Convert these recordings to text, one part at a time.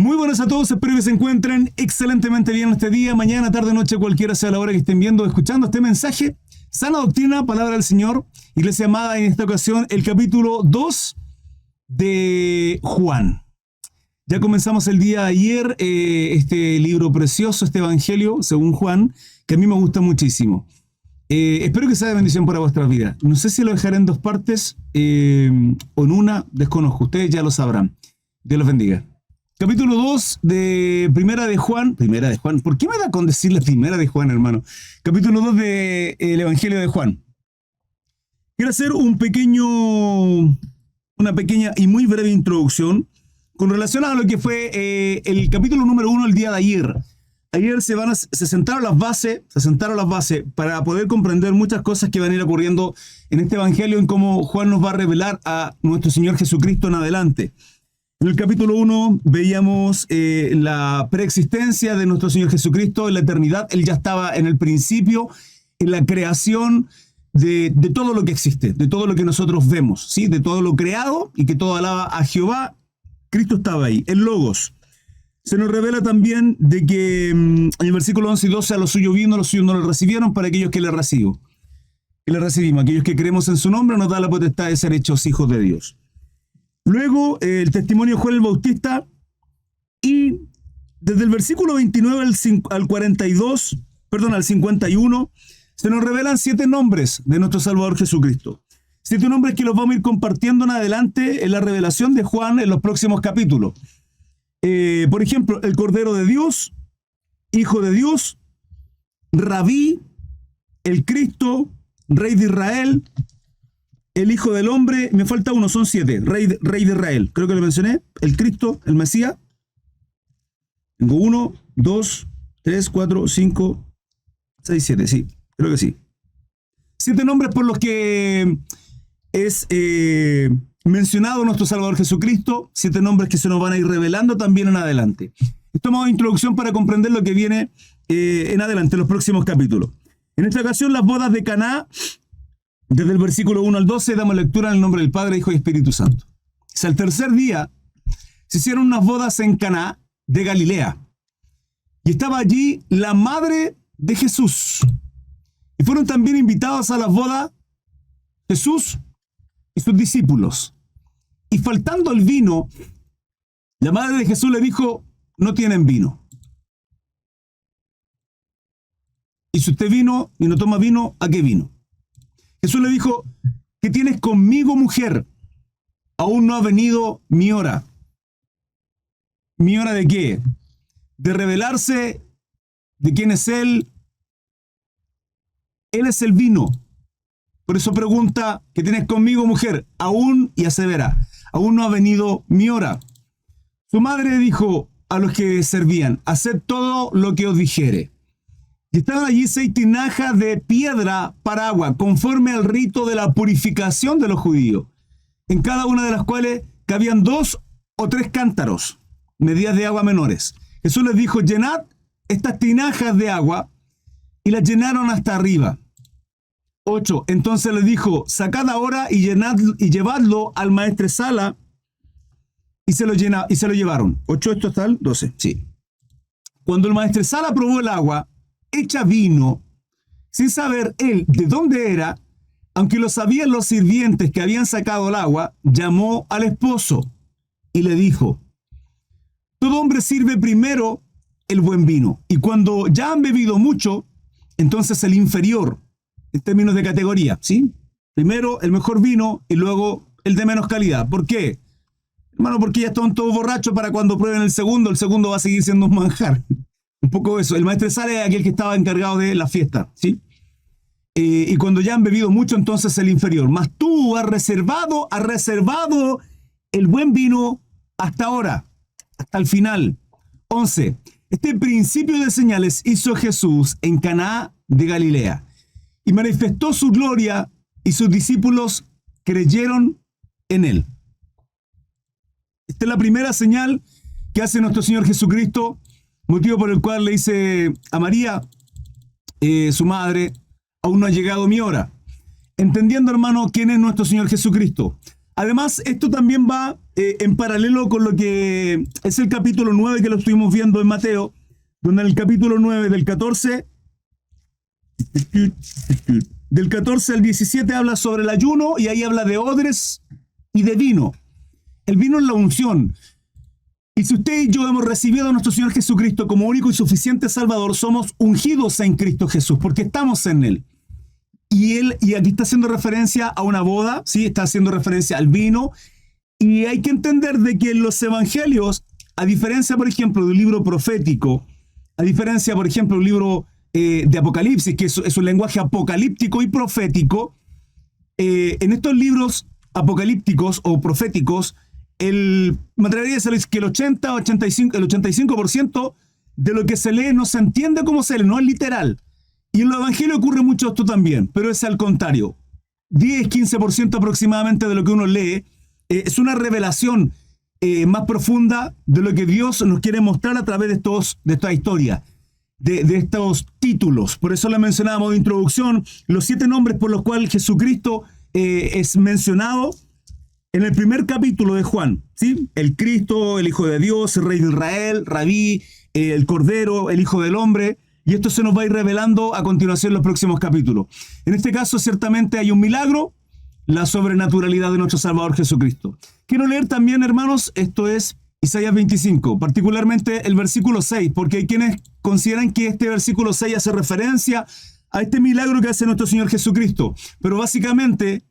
Muy buenas a todos, espero que se encuentren excelentemente bien este día, mañana, tarde, noche, cualquiera sea la hora que estén viendo o escuchando este mensaje. Sana doctrina, palabra del Señor, iglesia amada, en esta ocasión el capítulo 2 de Juan. Ya comenzamos el día de ayer este libro precioso, este evangelio según Juan, que a mí me gusta muchísimo. Espero que sea de bendición para vuestras vidas. No sé si lo dejaré en dos partes o en una, desconozco, ustedes ya lo sabrán. Dios los bendiga. Capítulo 2 de Primera de Juan. ¿Por qué me da con decir la Primera de Juan, hermano? Capítulo 2 del Evangelio de Juan. Quiero hacer una pequeña y muy breve introducción con relación a lo que fue el capítulo número 1 el día de ayer. Ayer se sentaron las bases para poder comprender muchas cosas que van a ir ocurriendo en este Evangelio, en cómo Juan nos va a revelar a nuestro Señor Jesucristo en adelante. En el capítulo 1 veíamos la preexistencia de nuestro Señor Jesucristo en la eternidad. Él ya estaba en el principio, en la creación de todo lo que existe, de todo lo que nosotros vemos, ¿sí? De todo lo creado y que todo alaba a Jehová. Cristo estaba ahí, el Logos. Se nos revela también de que en el versículo 11 y 12 a los suyos vino, los suyos no lo recibieron, para aquellos que le recibimos. Aquellos que creemos en su nombre nos da la potestad de ser hechos hijos de Dios. Luego, el testimonio de Juan el Bautista, y desde el versículo 29 al 51, se nos revelan 7 nombres de nuestro Salvador Jesucristo. 7 nombres que los vamos a ir compartiendo en adelante en la revelación de Juan en los próximos capítulos. Por ejemplo, el Cordero de Dios, Hijo de Dios, Rabí, el Cristo, Rey de Israel, el Hijo del Hombre, me falta uno, son 7, Rey de Israel, creo que lo mencioné, el Cristo, el Mesías. Tengo 1, 2, 3, 4, 5, 6, 7, sí, creo que sí. 7 nombres por los que es mencionado nuestro Salvador Jesucristo, 7 nombres que se nos van a ir revelando también en adelante. Esto es una introducción para comprender lo que viene en adelante, en los próximos capítulos. En esta ocasión, las bodas de Caná. Desde el versículo 1 al 12 damos lectura en el nombre del Padre, Hijo y Espíritu Santo. O sea, el tercer día se hicieron unas bodas en Caná de Galilea. Y estaba allí la madre de Jesús. Y fueron también invitados a las bodas Jesús y sus discípulos. Y faltando el vino, la madre de Jesús le dijo, no tienen vino. Y si usted vino y no toma vino, ¿a qué vino? Jesús le dijo, ¿qué tienes conmigo, mujer? Aún no ha venido mi hora. ¿Mi hora de qué? De revelarse de quién es Él. Él es el vino. Por eso pregunta, ¿qué tienes conmigo, mujer? Aún, y asevera, aún no ha venido mi hora. Su madre dijo a los que servían, haced todo lo que os dijere. Y estaban allí 6 tinajas de piedra para agua, conforme al rito de la purificación de los judíos, en cada una de las cuales cabían 2 o 3 cántaros, medidas de agua menores. Jesús les dijo, llenad estas tinajas de agua, y las llenaron hasta arriba. 8. Entonces les dijo, sacad ahora y llevadlo al maestresala, y se lo llevaron. 8, esto está el 12, sí. Cuando el maestresala probó el agua hecha vino, sin saber él de dónde era, aunque lo sabían los sirvientes que habían sacado el agua, llamó al esposo y le dijo, todo hombre sirve primero el buen vino, y cuando ya han bebido mucho, entonces el inferior, en términos de categoría, ¿sí? Primero el mejor vino y luego el de menos calidad. ¿Por qué? Hermano, porque ya están todos borrachos para cuando prueben el segundo va a seguir siendo un manjar. Un poco eso. El maestresala es aquel que estaba encargado de la fiesta, ¿sí? Y cuando ya han bebido mucho, entonces el inferior. Mas tú has reservado el buen vino hasta ahora, hasta el final. 11. Este principio de señales hizo Jesús en Caná de Galilea y manifestó su gloria, y sus discípulos creyeron en él. Esta es la primera señal que hace nuestro Señor Jesucristo, motivo por el cual le dice a María, su madre, aún no ha llegado mi hora. Entendiendo, hermano, quién es nuestro Señor Jesucristo. Además, esto también va en paralelo con lo que es el capítulo 9 que lo estuvimos viendo en Mateo, donde en el capítulo 9 del 14 al 17 habla sobre el ayuno y ahí habla de odres y de vino. El vino es la unción. Y si usted y yo hemos recibido a nuestro Señor Jesucristo como único y suficiente Salvador, somos ungidos en Cristo Jesús, porque estamos en Él. Y aquí está haciendo referencia a una boda, ¿sí? Está haciendo referencia al vino. Y hay que entender de que en los evangelios, a diferencia, por ejemplo, de un libro profético, a diferencia, por ejemplo, de un libro de Apocalipsis, que es un lenguaje apocalíptico y profético, en estos libros apocalípticos o proféticos, me atrevería a decir que el 85% de lo que se lee no se entiende como se lee, no es literal. Y en los evangelios ocurre mucho esto también, pero es al contrario. 10-15% aproximadamente de lo que uno lee es una revelación más profunda de lo que Dios nos quiere mostrar a través de esta historia, de estos títulos. Por eso le mencionábamos de introducción los 7 nombres por los cuales Jesucristo es mencionado en el primer capítulo de Juan, ¿sí? El Cristo, el Hijo de Dios, el Rey de Israel, Rabí, el Cordero, el Hijo del Hombre, y esto se nos va a ir revelando a continuación en los próximos capítulos. En este caso, ciertamente hay un milagro, la sobrenaturalidad de nuestro Salvador Jesucristo. Quiero leer también, hermanos, esto es Isaías 25, particularmente el versículo 6, porque hay quienes consideran que este versículo 6 hace referencia a este milagro que hace nuestro Señor Jesucristo, pero básicamente,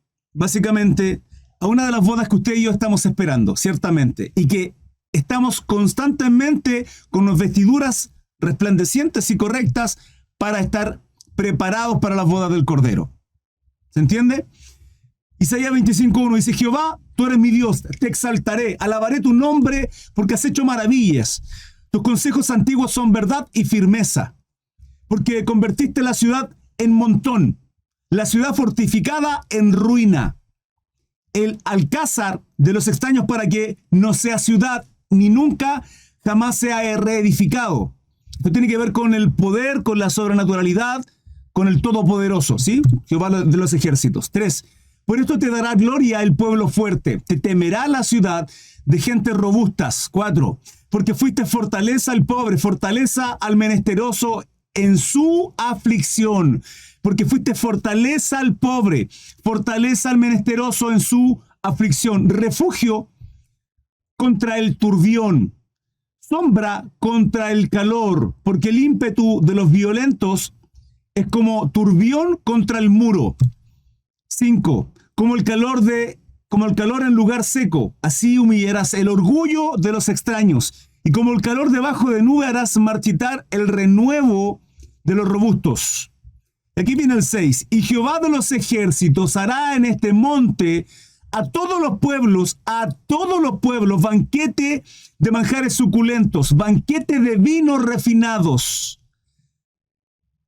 a una de las bodas que usted y yo estamos esperando, ciertamente, y que estamos constantemente con las vestiduras resplandecientes y correctas para estar preparados para las bodas del Cordero. ¿Se entiende? Isaías 25:1 dice: Jehová, tú eres mi Dios, te exaltaré, alabaré tu nombre porque has hecho maravillas. Tus consejos antiguos son verdad y firmeza, porque convertiste la ciudad en montón, la ciudad fortificada en ruina, el alcázar de los extraños para que no sea ciudad ni nunca jamás sea reedificado. Esto tiene que ver con el poder, con la sobrenaturalidad, con el Todopoderoso, ¿sí? Jehová de los ejércitos. 3. Por esto te dará gloria el pueblo fuerte, te temerá la ciudad de gentes robustas. 4. Porque fuiste fortaleza al pobre, fortaleza al menesteroso en su aflicción. Porque fuiste fortaleza al pobre, fortaleza al menesteroso en su aflicción. Refugio contra el turbión, sombra contra el calor, porque el ímpetu de los violentos es como turbión contra el muro. 5. Como el calor en lugar seco, así humillarás el orgullo de los extraños, y como el calor debajo de nube harás marchitar el renuevo de los robustos. Aquí viene el 6. Y Jehová de los ejércitos hará en este monte a todos los pueblos, banquete de manjares suculentos, banquete de vinos refinados,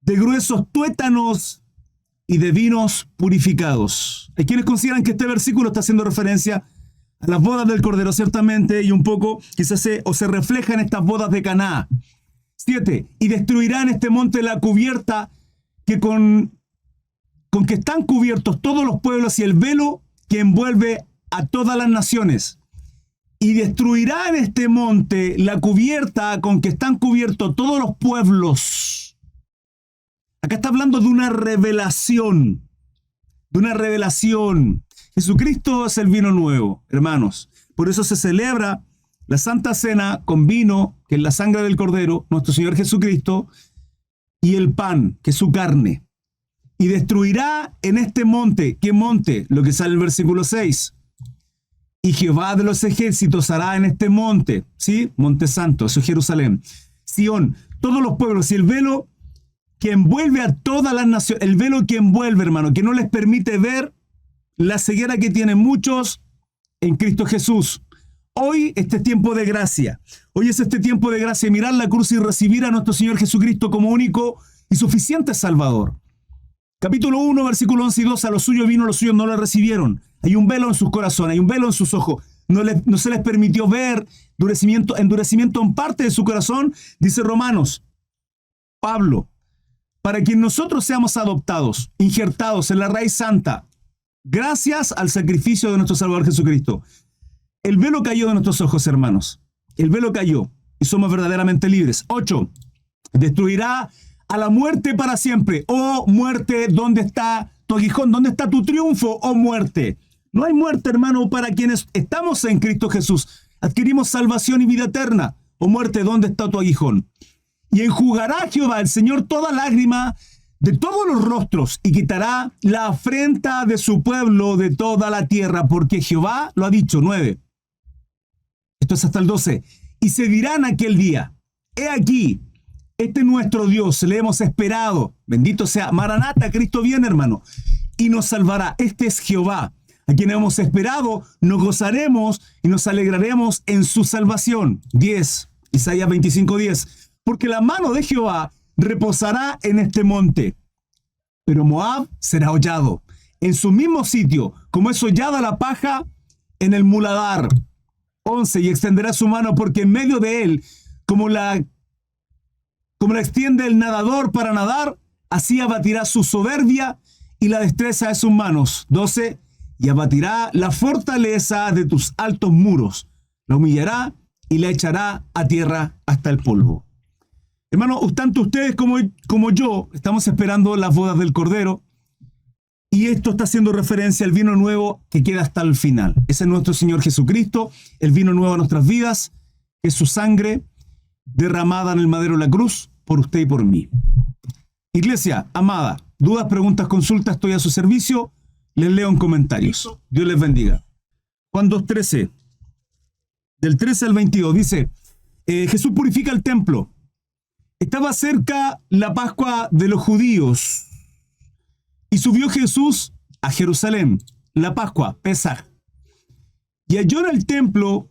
de gruesos tuétanos y de vinos purificados. Hay quienes consideran que este versículo está haciendo referencia a las bodas del Cordero, ciertamente, y un poco quizás se refleja en estas bodas de Caná. 7. Y destruirá en este monte la cubierta que con que están cubiertos todos los pueblos y el velo que envuelve a todas las naciones. Y destruirá en este monte la cubierta con que están cubiertos todos los pueblos. Acá está hablando de una revelación. Jesucristo es el vino nuevo, hermanos. Por eso se celebra la Santa Cena con vino, que es la sangre del Cordero, nuestro Señor Jesucristo, y el pan, que es su carne. Y destruirá en este monte. ¿Qué monte? Lo que sale en el versículo 6. Y Jehová de los ejércitos hará en este monte, ¿sí? Monte Santo, eso es Jerusalén. Sión, todos los pueblos, y el velo que envuelve a todas las naciones, el velo que envuelve, hermano, que no les permite ver la ceguera que tienen muchos en Cristo Jesús. Hoy este tiempo de gracia. Hoy es este tiempo de gracia, mirar la cruz y recibir a nuestro Señor Jesucristo como único y suficiente Salvador. Capítulo 1, versículo 11 y 12, a los suyos vino, los suyos no lo recibieron. Hay un velo en sus corazones, hay un velo en sus ojos. No se les permitió ver endurecimiento en parte de su corazón, dice Romanos. Pablo, para que nosotros seamos adoptados, injertados en la raíz santa gracias al sacrificio de nuestro Salvador Jesucristo. El velo cayó de nuestros ojos, hermanos. El velo cayó y somos verdaderamente libres. 8. Destruirá a la muerte para siempre. Oh muerte, ¿dónde está tu aguijón? ¿Dónde está tu triunfo, oh muerte? No hay muerte, hermano, para quienes estamos en Cristo Jesús. Adquirimos salvación y vida eterna. Oh muerte, ¿dónde está tu aguijón? Y enjugará Jehová, el Señor, toda lágrima de todos los rostros y quitará la afrenta de su pueblo de toda la tierra, porque Jehová lo ha dicho. 9. Esto es hasta el 12. Y se dirán aquel día, he aquí, este es nuestro Dios, le hemos esperado. Bendito sea, Maranata, Cristo viene, hermano, y nos salvará. Este es Jehová, a quien hemos esperado, nos gozaremos y nos alegraremos en su salvación. 10. Isaías 25:10. Porque la mano de Jehová reposará en este monte, pero Moab será hollado en su mismo sitio, como es hollada la paja en el muladar. 11. Y extenderá su mano porque en medio de él, como la extiende el nadador para nadar, así abatirá su soberbia y la destreza de sus manos. 12. Y abatirá la fortaleza de tus altos muros, la humillará y la echará a tierra hasta el polvo. Hermano, tanto ustedes como yo estamos esperando las bodas del Cordero, y esto está haciendo referencia al vino nuevo que queda hasta el final. Ese es nuestro Señor Jesucristo, el vino nuevo a nuestras vidas, que es su sangre derramada en el madero de la cruz por usted y por mí. Iglesia amada, dudas, preguntas, consultas, estoy a su servicio. Les leo en comentarios. Dios les bendiga. Juan 2:13, del 13 al 22, dice, Jesús purifica el templo. Estaba cerca la Pascua de los judíos y subió Jesús a Jerusalén, la Pascua, Pesaj. Y halló en el templo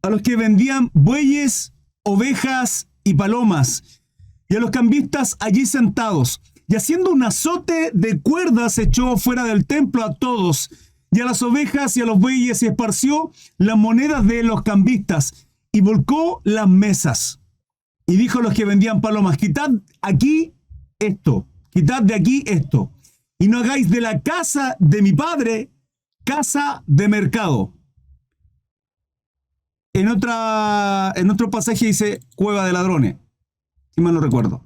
a los que vendían bueyes, ovejas y palomas, y a los cambistas allí sentados. Y haciendo un azote de cuerdas echó fuera del templo a todos, y a las ovejas y a los bueyes, y esparció las monedas de los cambistas, y volcó las mesas. Y dijo a los que vendían palomas, quitad aquí esto, quitad de aquí esto, y no hagáis de la casa de mi padre casa de mercado. En otro pasaje dice cueva de ladrones, si mal no recuerdo.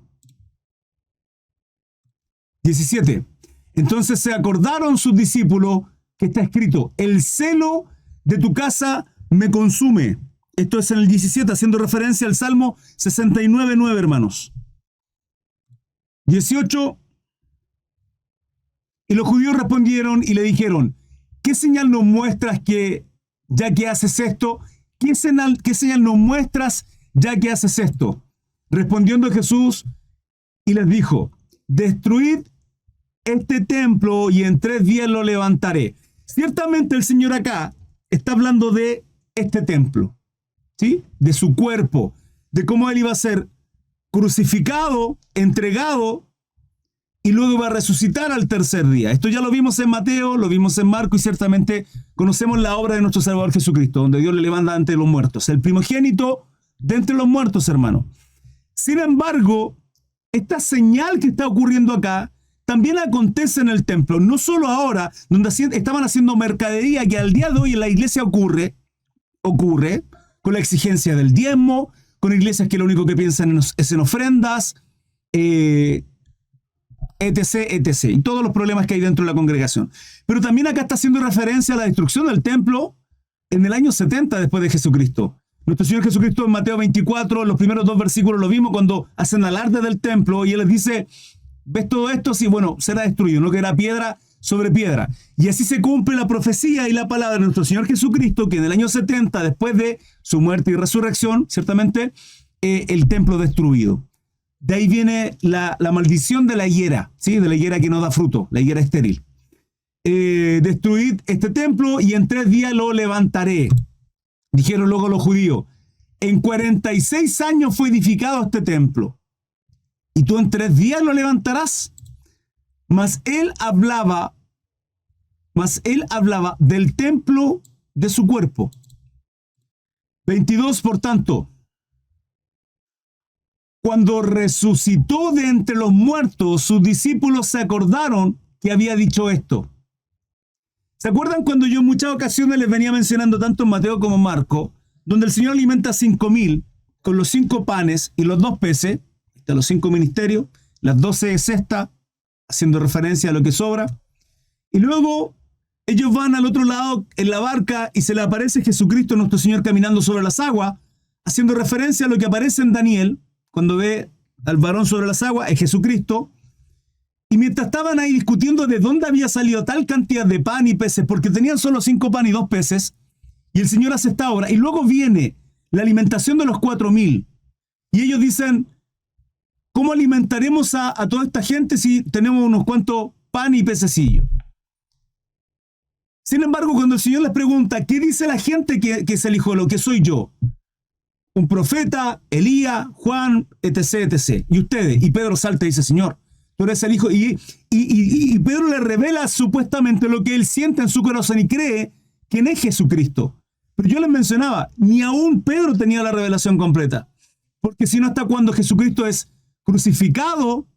17. Entonces se acordaron sus discípulos que está escrito, el celo de tu casa me consume. Esto es en el 17, haciendo referencia al Salmo 69:9, hermanos. 18. Y los judíos respondieron y le dijeron, ¿qué señal nos muestras que, ya que haces esto? ¿Qué señal nos muestras ya que haces esto? Respondiendo Jesús y les dijo, destruid este templo y en 3 días lo levantaré. Ciertamente el Señor acá está hablando de este templo, ¿sí? De su cuerpo, de cómo Él iba a ser crucificado, entregado y luego iba a resucitar al tercer día. Esto ya lo vimos en Mateo, lo vimos en Marco y ciertamente conocemos la obra de nuestro Salvador Jesucristo, donde Dios le levanta ante los muertos, el primogénito de entre los muertos, hermano. Sin embargo, esta señal que está ocurriendo acá también acontece en el templo, no solo ahora, donde estaban haciendo mercadería que al día de hoy en la iglesia ocurre con la exigencia del diezmo, con iglesias que lo único que piensan es en ofrendas, etc., etc., y todos los problemas que hay dentro de la congregación. Pero también acá está haciendo referencia a la destrucción del templo en el año 70 después de Jesucristo. Nuestro Señor Jesucristo en Mateo 24, los primeros 2 versículos lo vimos cuando hacen alarde del templo y Él les dice, ¿ves todo esto? Sí, bueno, será destruido, no quedará piedra sobre piedra. Y así se cumple la profecía y la palabra de nuestro Señor Jesucristo, que en el año 70, después de su muerte y resurrección, ciertamente, el templo destruido. De ahí viene la maldición de la higuera, ¿sí? De la higuera que no da fruto, la higuera estéril. Destruid este templo y en 3 días lo levantaré. Dijeron luego los judíos, en 46 años fue edificado este templo, ¿y tú en 3 días lo levantarás? Mas él hablaba del templo de su cuerpo. 22, por tanto, cuando resucitó de entre los muertos, sus discípulos se acordaron que había dicho esto. ¿Se acuerdan cuando yo en muchas ocasiones les venía mencionando tanto en Mateo como en Marco, donde el Señor alimenta a 5.000 con los 5 panes y los 2 peces, de los 5 ministerios, las 12 cestas, haciendo referencia a lo que sobra, y luego ellos van al otro lado en la barca y se le aparece Jesucristo, nuestro Señor, caminando sobre las aguas, haciendo referencia a lo que aparece en Daniel, cuando ve al varón sobre las aguas, es Jesucristo. Y mientras estaban ahí discutiendo de dónde había salido tal cantidad de pan y peces, porque tenían solo 5 pan y 2 peces, y el Señor hace esta obra, y luego viene la alimentación de los 4.000, y ellos dicen, ¿cómo alimentaremos a toda esta gente si tenemos unos cuantos pan y pececillos? Sin embargo, cuando el Señor les pregunta, ¿qué dice la gente que es el Hijo de lo que soy yo? Un profeta, Elías, Juan, etc., etc. Y ustedes, y Pedro salta y dice, Señor, tú eres el Hijo. Y Pedro le revela supuestamente lo que él siente en su corazón y cree quién es Jesucristo. Pero yo les mencionaba, ni aún Pedro tenía la revelación completa. Porque si no, hasta cuando Jesucristo es crucificado,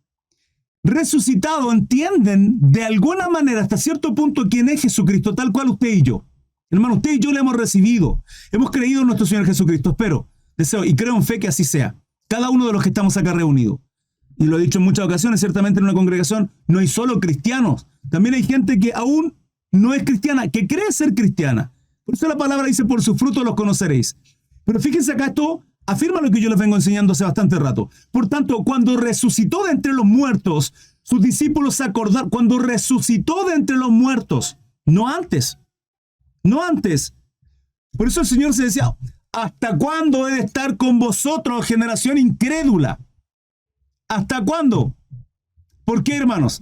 resucitado, entienden de alguna manera hasta cierto punto quién es Jesucristo, tal cual usted y yo. Hermano, usted y yo le hemos recibido, hemos creído en nuestro Señor Jesucristo. Espero, deseo y creo en fe que así sea. Cada uno de los que estamos acá reunidos. Y lo he dicho en muchas ocasiones, ciertamente en una congregación no hay solo cristianos. También hay gente que aún no es cristiana, que cree ser cristiana. Por eso la palabra dice, por sus frutos los conoceréis. Pero fíjense acá, esto afirma lo que yo les vengo enseñando hace bastante rato. Por tanto, cuando resucitó de entre los muertos, sus discípulos se acordaron. Cuando resucitó de entre los muertos, no antes. No antes. Por eso el Señor se decía, ¿hasta cuándo he de estar con vosotros, generación incrédula? ¿Hasta cuándo? ¿Por qué, hermanos?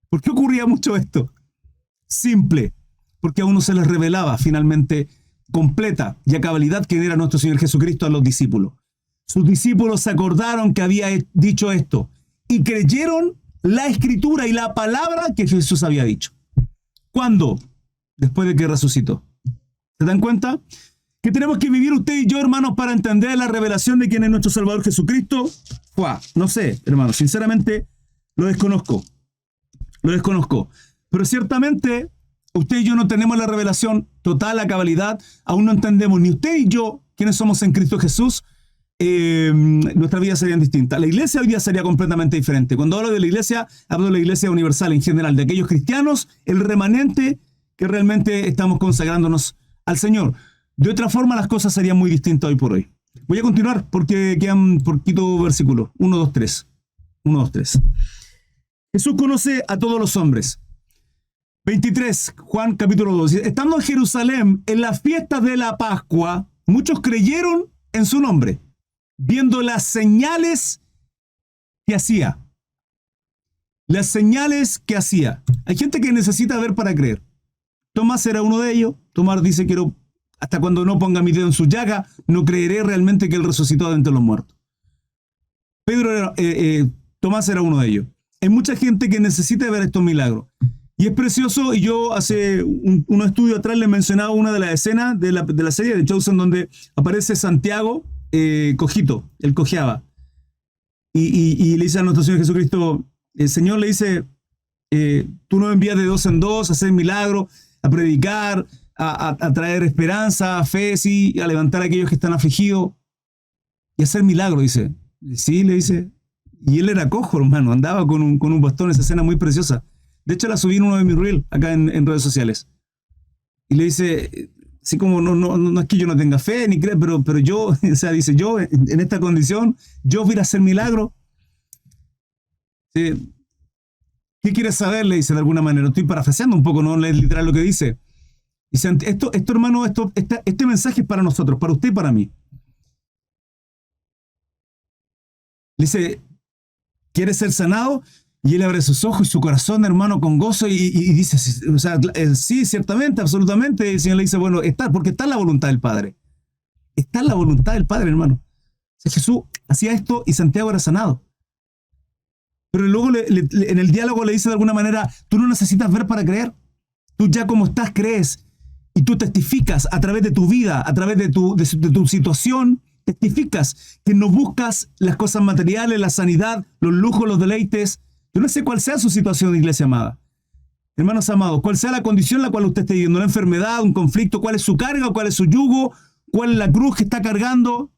¿Por qué ocurría mucho esto? Simple. Porque a uno se les revelaba finalmente completa y a cabalidad quién era nuestro Señor Jesucristo a los discípulos. Sus discípulos se acordaron que había dicho esto y creyeron la escritura y la palabra que Jesús había dicho. ¿Cuándo? Después de que resucitó. ¿Se dan cuenta? Que tenemos que vivir usted y yo, hermanos, para entender la revelación de quién es nuestro Salvador Jesucristo. No sé, hermanos, sinceramente lo desconozco. Lo desconozco. Pero ciertamente usted y yo no tenemos la revelación total, la cabalidad. Aún no entendemos ni usted y yo quiénes somos en Cristo Jesús. Nuestra vida sería distinta. La iglesia hoy día sería completamente diferente. Cuando hablo de la iglesia, hablo de la iglesia universal en general, de aquellos cristianos, el remanente que realmente estamos consagrándonos al Señor. De otra forma, las cosas serían muy distintas hoy por hoy. Voy a continuar porque quedan poquito versículos. 1, 2, 3. 1, 2, 3. Jesús conoce a todos los hombres. 23, Juan capítulo 2. Estando en Jerusalén, en la fiesta de la Pascua, muchos creyeron en su nombre, viendo las señales que hacía. Las señales que hacía. Hay gente que necesita ver para creer. Tomás era uno de ellos. Tomás dice, hasta cuando no ponga mi dedo en su llaga, no creeré realmente que él resucitó de entre los muertos. Tomás era uno de ellos. Hay mucha gente que necesita ver estos milagros. Y es precioso, y yo hace unos estudios atrás les mencionaba una de las escenas de la serie de Chosen donde aparece Santiago cojito, él cojeaba. Y le dice a nuestro Señor Jesucristo, el Señor le dice, tú nos envías de 2 en 2 a hacer milagros, a predicar, a traer esperanza, fe, sí, a levantar a aquellos que están afligidos y a hacer milagros, dice. Sí, le dice. Y él era cojo, hermano, andaba con un bastón, esa escena muy preciosa. De hecho, la subí en uno de mis reels acá en redes sociales. Y le dice, así como no es que yo no tenga fe ni crea, pero yo, o sea, dice, yo en esta condición, yo voy a ir a hacer milagros. ¿Sí? ¿Qué quieres saber? Le dice de alguna manera. Estoy parafraseando un poco, no es literal lo que dice. Dice, esto hermano, este mensaje es para nosotros, para usted y para mí. Le dice, ¿quieres ser sanado? Y él abre sus ojos y su corazón, hermano, con gozo y dice, o sea, sí, ciertamente, absolutamente. Y el Señor le dice, bueno, porque está en la voluntad del Padre. Está en la voluntad del Padre, hermano. O sea, Jesús hacía esto y Santiago era sanado. Pero luego en el diálogo le dice de alguna manera, tú no necesitas ver para creer. Tú ya como estás crees y tú testificas a través de tu vida, a través de tu situación, testificas que no buscas las cosas materiales, la sanidad, los lujos, los deleites. Yo no sé cuál sea su situación, iglesia amada. Hermanos amados, cuál sea la condición en la cual usted esté viviendo, una enfermedad, un conflicto, cuál es su carga, cuál es su yugo, cuál es la cruz que está cargando,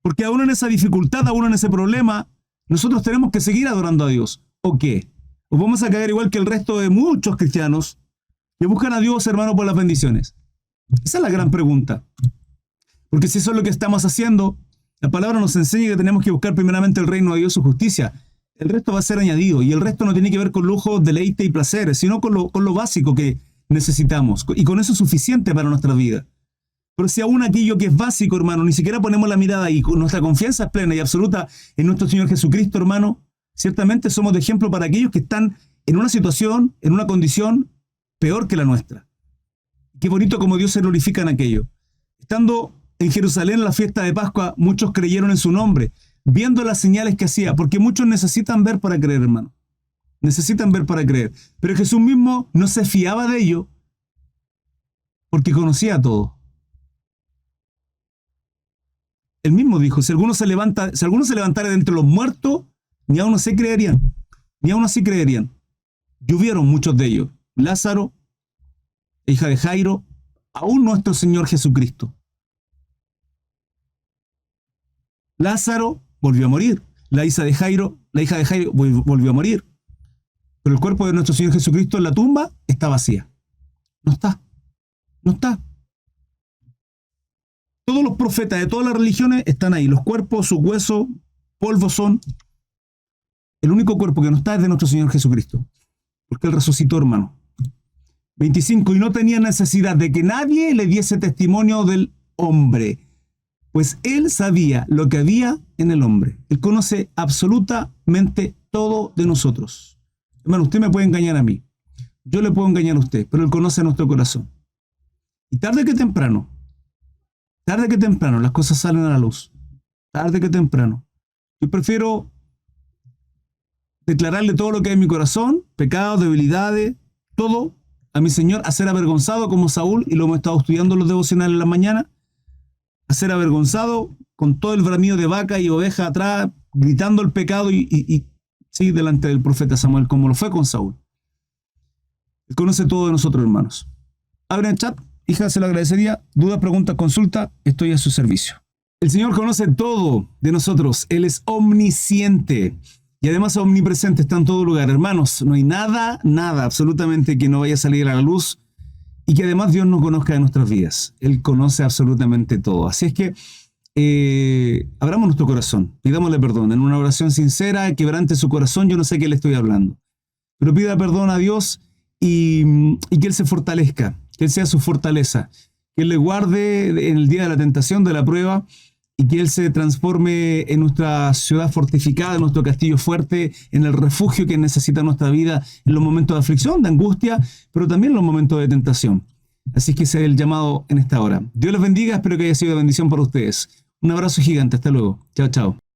porque aún en esa dificultad, aún en ese problema, nosotros tenemos que seguir adorando a Dios. ¿O qué? ¿O vamos a caer igual que el resto de muchos cristianos que buscan a Dios, hermano, por las bendiciones? Esa es la gran pregunta. Porque si eso es lo que estamos haciendo, la palabra nos enseña que tenemos que buscar primeramente el reino de Dios, su justicia. El resto va a ser añadido, y el resto no tiene que ver con lujos, deleite y placeres, sino con lo básico que necesitamos. Y con eso es suficiente para nuestra vida. Pero si aún aquello que es básico, hermano, ni siquiera ponemos la mirada ahí, nuestra confianza es plena y absoluta en nuestro Señor Jesucristo, hermano, ciertamente somos de ejemplo para aquellos que están en una situación, en una condición peor que la nuestra. Qué bonito como Dios se glorifica en aquello. Estando en Jerusalén en la fiesta de Pascua, muchos creyeron en su nombre, viendo las señales que hacía, porque muchos necesitan ver para creer, hermano. Necesitan ver para creer. Pero Jesús mismo no se fiaba de ello, porque conocía todo. Él mismo dijo, si alguno se levantara de entre los muertos, ni aún así creerían. Ni aún así creerían. Y hubieron muchos de ellos. Lázaro, hija de Jairo, aún nuestro Señor Jesucristo. Lázaro volvió a morir. La hija de Jairo volvió a morir. Pero el cuerpo de nuestro Señor Jesucristo en la tumba está vacía. No está. No está. Todos los profetas de todas las religiones están ahí. Los cuerpos, sus huesos, polvo son. El único cuerpo que no está es de nuestro Señor Jesucristo. Porque Él resucitó, hermano. 25. Y no tenía necesidad de que nadie le diese testimonio del hombre, pues Él sabía lo que había en el hombre. Él conoce absolutamente todo de nosotros. Hermano, usted me puede engañar a mí. Yo le puedo engañar a usted, pero Él conoce nuestro corazón. Y tarde que temprano, las cosas salen a la luz. Tarde que temprano. Yo prefiero declararle todo lo que hay en mi corazón, pecados, debilidades, todo a mi Señor, a ser avergonzado como Saúl, y lo hemos estado estudiando en los devocionales en la mañana, a ser avergonzado con todo el bramido de vaca y oveja atrás, gritando el pecado y sí, delante del profeta Samuel, como lo fue con Saúl. Él conoce todo de nosotros, hermanos. Abren el chat, hija, se lo agradecería. Dudas, preguntas, consulta, estoy a su servicio. El Señor conoce todo de nosotros. Él es omnisciente y además omnipresente, está en todo lugar. Hermanos, no hay nada, absolutamente que no vaya a salir a la luz y que además Dios no conozca de nuestras vidas. Él conoce absolutamente todo. Así es que abramos nuestro corazón, pidámosle perdón en una oración sincera, quebrante su corazón. Yo no sé qué le estoy hablando, pero pida perdón a Dios y que Él se fortalezca, que Él sea su fortaleza, que Él le guarde en el día de la tentación, de la prueba, y que Él se transforme en nuestra ciudad fortificada, en nuestro castillo fuerte, en el refugio que necesita nuestra vida en los momentos de aflicción, de angustia, pero también en los momentos de tentación. Así que ese es el llamado en esta hora. Dios les bendiga, espero que haya sido de bendición para ustedes. Un abrazo gigante, hasta luego. Chao, chao.